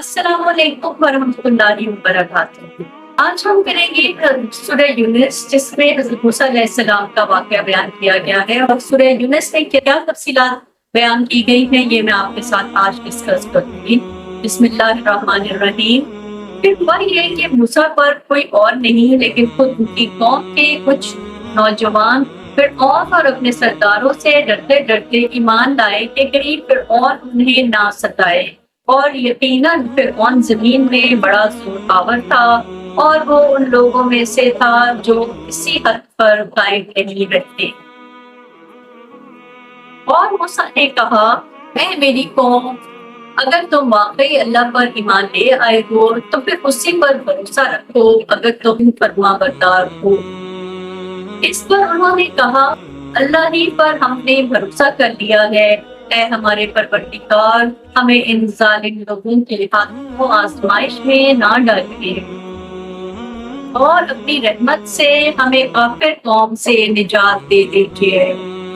अस्सलाम वालेकुम वरहमतुल्लाहि वबरकातुहू। आज हम करेंगे सूरह यूनुस, जिसमें हज़रत मूसा अलैहिस्सलाम का वाक़या बयान किया गया है और सूरह यूनुस में क्या तफ़सीलात बयान की गई हैं, ये मैं आपके साथ आज डिस्कस करूंगी। बिस्मिल्लाहिर्रहमानिर्रहीम। फिर हुआ ये कि मूसा पर कोई और नहीं लेकिन खुद उनकी कौम के कुछ नौजवान फिरऔन और अपने सरदारों से डरते डरते ईमान लाए कि कहीं फिरऔन उन्हें ना सताए। और यकीनन फिरऔन जमीन में बड़ा जोरआवर था और वो उन लोगों में से था जो किसी हद पर कायम नहीं रहते। और मूसा ने कहा, ऐ मेरी कौम, अगर तुम वाकई अल्लाह पर ईमान ले आए हो तो फिर उसी पर भरोसा रखो अगर तुम फरमाबरदार हो। इस पर उन्होंने कहा, अल्लाह ही पर हमने भरोसा कर लिया है। ऐ हमारे परवरदिगार, हमें इन जालिम लोगों के हाथों को आजमाइश में ना डालिए और अपनी रहमत से हमें काफिर कौम से निजात दे दीजिए।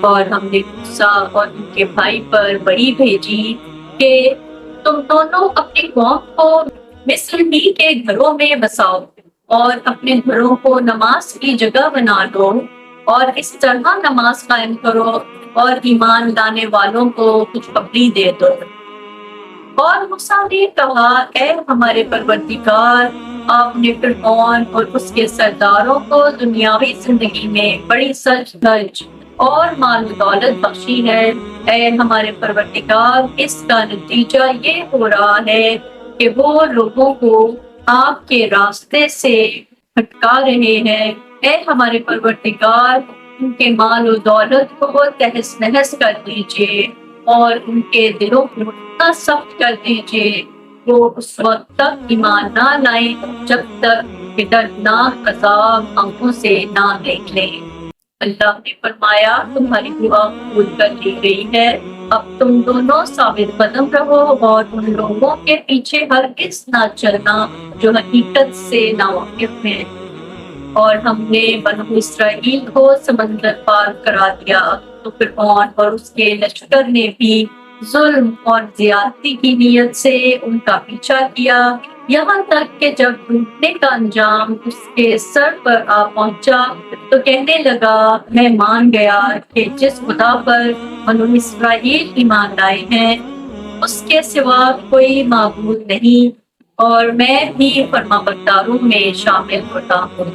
और हमने मूसा और उनके भाई पर वही भेजी कि तुम दोनों अपनी कौम को मिस्र ही के घरों में बसाओ और अपने घरों को नमाज की जगह बना दो और इस तरह नमाज कायम करो और ईमान लाने वालों को खुशखबरी दे दो। और मूसा ने कहा, ऐ हमारे परवरदिगार, आपने फिरऔन और उसके सरदारों को दुनियावी जिंदगी में बड़ी सच धज और माल दौलत बख्शी है। ऐ हमारे परवरदिगार, इसका नतीजा ये हो रहा है कि वो लोगों को आपके रास्ते से भटका रहे हैं। ऐ हमारे परवरदिगार, उनके माल और दौलत को तहस नहस कर दीजिए और उनके दिलों को इतना सख्त कर दीजिए वो उस वक्त तक ईमान ना लाए जब तक दर्दनाक अज़ाब आंखों से ना देख लें। अल्लाह ने फरमाया, तुम्हारी दुआ कबूल कर ली गई है। अब तुम दोनों साबित कदम रहो और उन लोगों के पीछे हरगिज़ ना चलना जो हकीकत से नावाकिफ हैं। और हमने बनु इस्राइल को समंदर पार करा दिया तो फिरऔन और उसके लश्कर ने भी जुल्म और ज्यादती की नीयत से उनका पीछा किया, यहाँ तक कि जब डूबने का अंजाम उसके सर पर आ पहुंचा तो कहने लगा, मैं मान गया कि जिस खुदा पर बनु इस्राइल ईमान लाए हैं उसके सिवा कोई माबूद नहीं और मैं भी फरमाबरदारों में शामिल होता हूँ।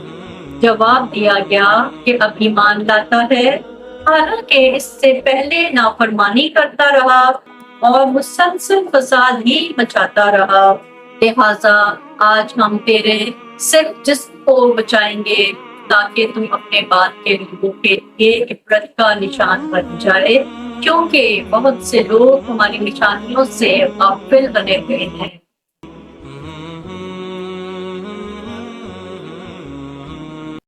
जवाब दिया गया कि अब ईमान लाता है, हालांकि इससे पहले नाफरमानी करता रहा और मुसलसल फसाद ही मचाता रहा। लिहाजा आज हम तेरे सिर्फ जिस्म को बचाएंगे ताकि तुम अपने बाद के लोगों के लिए इबरत का निशान बन जाए, क्योंकि बहुत से लोग हमारी निशानियों से गाफिल बने हुए हैं।